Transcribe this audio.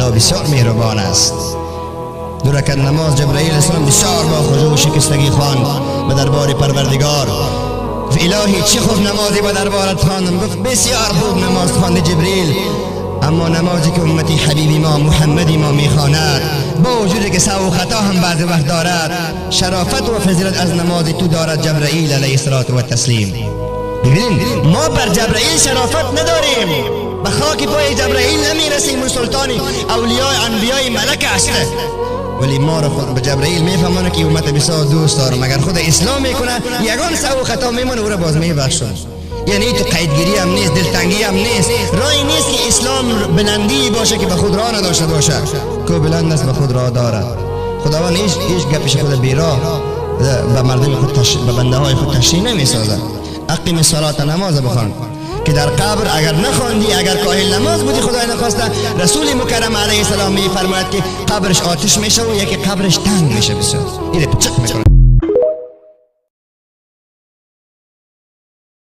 الله بسیار مهربان است. 2 رکعت نماز جبرائیل علیه السلام بسیار با خشوع و شکستگی خواند به دربار پروردگار. الهی چه خوب نمازی به دربارت خواندم. گفت بسیار خوب نماز خوانده جبرئیل، اما نمازی که امتی حبیبی ما محمدی ما میخواند با وجودی که سهو و خطا هم بعضی وقت دارد، شرافت و فضیلت از نماز تو دارد جبرئیل علیه السلام. ببینید ما بر جبرئیل شرافت نداریم، به خاک پای جبرئیل نمیرسیم، و سلطان اولیاء انبیاء ملک است، ولی ما را خود به جبرئیل میفهمونه که امت بسیار دوست دارم، اگر خود اسلام میکنه یگان سهو و خطا میمونه او را باز میبخشم. یعنی تو قیدگیری هم نیست، دلتنگی هم نیست، راهی نیست که اسلام بلندی باشه که به خود راه نداشته باشه. که بلند است به خود راه دارد. خداوند هیچ گپش خود بیراه به مردم خود به بنده های خود تشریح نمیسازد. اقیم الصلاة، نماز بخوان که در قبر اگر نخواندی، اگر کاهل نماز بودی خدای نخواسته، رسول مکرم علیه السلام میفرماید که قبرش آتش میشه و یکی قبرش تنگ میشه. بسیار این پچق میکنه.